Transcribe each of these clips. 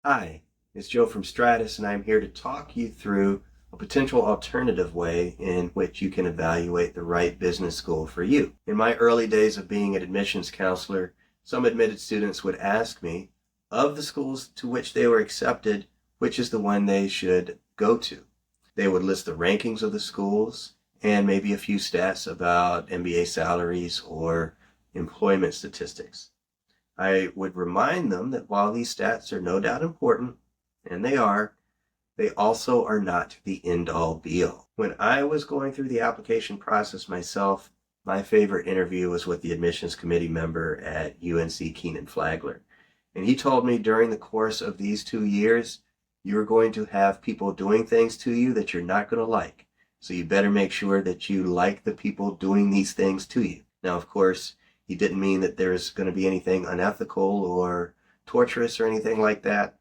Hi, it's Joe from Stratus, and I'm here to talk you through a potential alternative way in which you can evaluate the right business school for you. In my early days of being an admissions counselor, some admitted students would ask me, of the schools to which they were accepted, which is the one they should go to. They would list the rankings of the schools and maybe a few stats about MBA salaries or employment statistics. I would remind them that while these stats are no doubt important, and they also are not the end-all be-all. When I was going through the application process myself, my favorite interview was with the admissions committee member at UNC Keenan Flagler. And he told me during the course of these 2 years, you're going to have people doing things to you that you're not going to like. So you better make sure that you like the people doing these things to you. Now, of course, he didn't mean that there's going to be anything unethical or torturous or anything like that.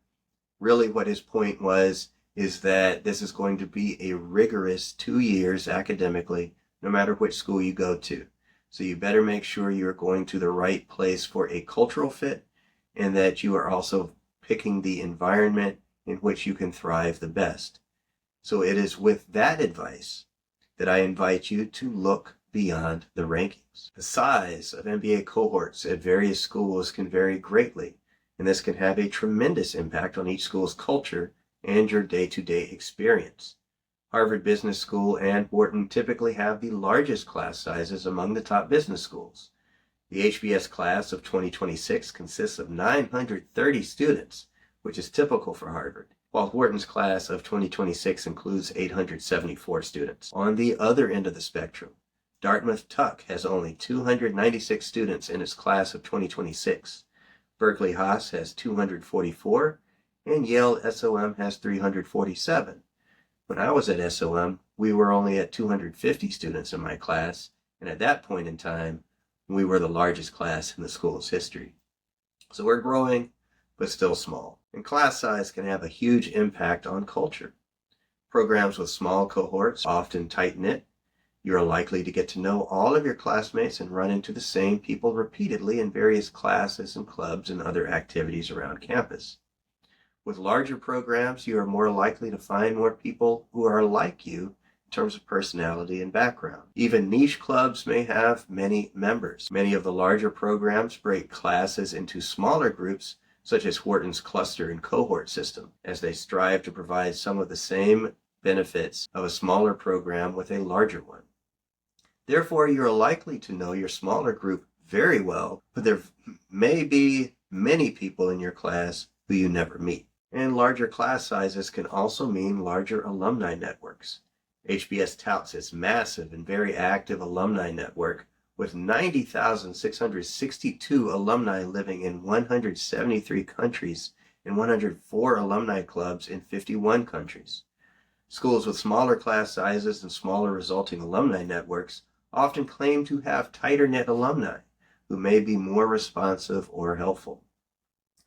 Really what his point was is that this is going to be a rigorous 2 years academically, no matter which school you go to. So you better make sure you're going to the right place for a cultural fit and that you are also picking the environment in which you can thrive the best. So it is with that advice that I invite you to look beyond the rankings. The size of MBA cohorts at various schools can vary greatly, and this can have a tremendous impact on each school's culture and your day-to-day experience. Harvard Business School and Wharton typically have the largest class sizes among the top business schools. The HBS class of 2026 consists of 930 students, which is typical for Harvard, while Wharton's class of 2026 includes 874 students. On the other end of the spectrum, Dartmouth Tuck has only 296 students in its class of 2026. Berkeley Haas has 244, and Yale SOM has 347. When I was at SOM, we were only at 250 students in my class, and at that point in time, we were the largest class in the school's history. So we're growing, but still small. And class size can have a huge impact on culture. Programs with small cohorts, often tight-knit, you are likely to get to know all of your classmates and run into the same people repeatedly in various classes and clubs and other activities around campus. With larger programs, you are more likely to find more people who are like you in terms of personality and background. Even niche clubs may have many members. Many of the larger programs break classes into smaller groups, such as Wharton's cluster and cohort system, as they strive to provide some of the same benefits of a smaller program with a larger one. Therefore, you are likely to know your smaller group very well, but there may be many people in your class who you never meet. And larger class sizes can also mean larger alumni networks. HBS touts its massive and very active alumni network with 90,662 alumni living in 173 countries and 104 alumni clubs in 51 countries. Schools with smaller class sizes and smaller resulting alumni networks often claim to have tighter-knit alumni who may be more responsive or helpful.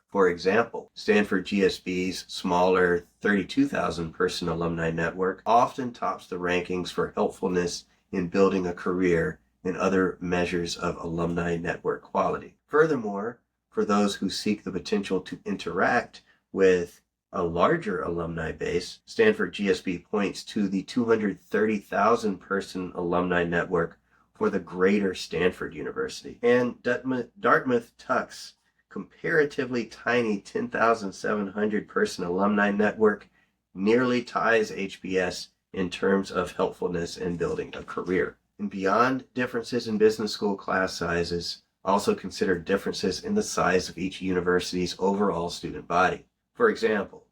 For example, Stanford GSB's smaller 32,000-person alumni network often tops the rankings for helpfulness in building a career and other measures of alumni network quality. Furthermore, for those who seek the potential to interact with a larger alumni base, Stanford GSB points to the 230,000-person alumni network for the greater Stanford University. And Dartmouth Tuck's comparatively tiny 10,700-person alumni network nearly ties HBS in terms of helpfulness in building a career. And beyond differences in business school class sizes, also consider differences in the size of each university's overall student body. For example,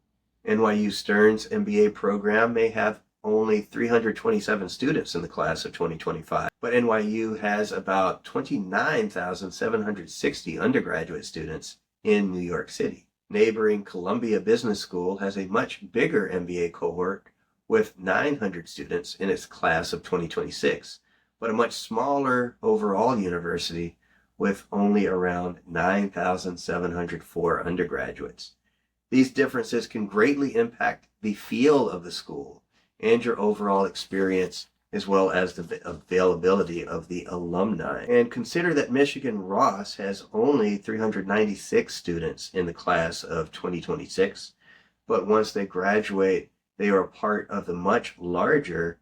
NYU Stern's MBA program may have only 327 students in the class of 2025, but NYU has about 29,760 undergraduate students in New York City. Neighboring Columbia Business School has a much bigger MBA cohort with 900 students in its class of 2026, but a much smaller overall university with only around 9,704 undergraduates. These differences can greatly impact the feel of the school and your overall experience, as well as the availability of the alumni. And consider that Michigan Ross has only 396 students in the class of 2026, But once they graduate, they are a part of the much larger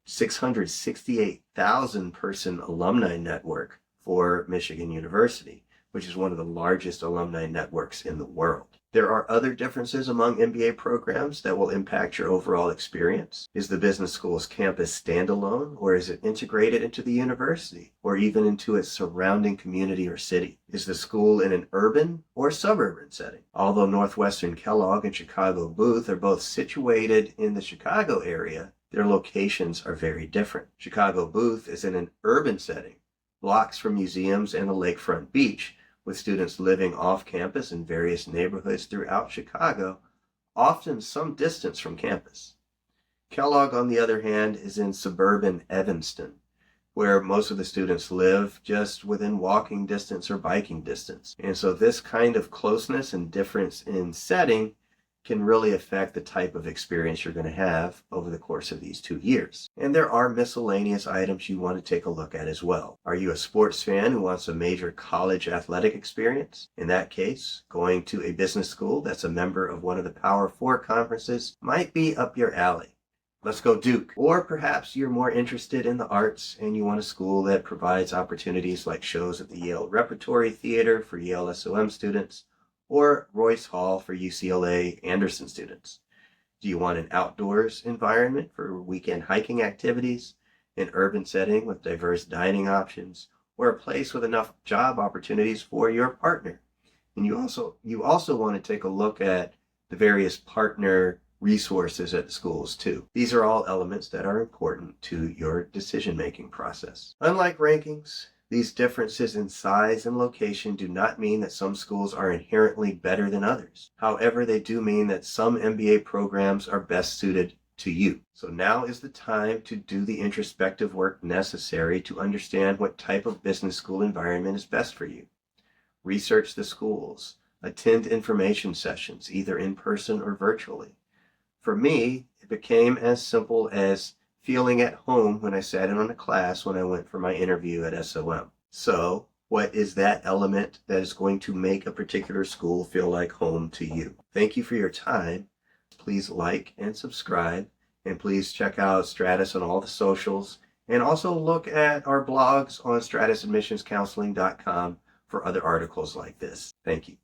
668,000 person alumni network for Michigan University, which is one of the largest alumni networks in the world. There are other differences among MBA programs that will impact your overall experience. Is the business school's campus standalone, or is it integrated into the university, or even into its surrounding community or city? Is the school in an urban or suburban setting? Although Northwestern Kellogg and Chicago Booth are both situated in the Chicago area, their locations are very different. Chicago Booth is in an urban setting, blocks from museums and a lakefront beach, with students living off campus in various neighborhoods throughout Chicago, often some distance from campus. Kellogg, on the other hand, is in suburban Evanston, where most of the students live just within walking distance or biking distance. And so this kind of closeness and difference in setting can really affect the type of experience you're going to have over the course of these 2 years. And there are miscellaneous items you want to take a look at as well. Are you a sports fan who wants a major college athletic experience? In that case, going to a business school that's a member of one of the Power Four conferences might be up your alley. Let's go Duke. Or perhaps you're more interested in the arts and you want a school that provides opportunities like shows at the Yale Repertory Theater for Yale SOM students, or Royce Hall for UCLA Anderson students. Do you want an outdoors environment for weekend hiking activities, an urban setting with diverse dining options, or a place with enough job opportunities for your partner? And you also want to take a look at the various partner resources at the schools too. These are all elements that are important to your decision-making process. Unlike rankings, these differences in size and location do not mean that some schools are inherently better than others. However, they do mean that some MBA programs are best suited to you. So now is the time to do the introspective work necessary to understand what type of business school environment is best for you. Research the schools. Attend information sessions, either in person or virtually. For me, it became as simple as feeling at home when I sat in on a class when I went for my interview at SOM. So, what is that element that is going to make a particular school feel like home to you? Thank you for your time. Please like and subscribe, and please check out Stratus on all the socials, and also look at our blogs on stratusadmissionscounseling.com for other articles like this. Thank you.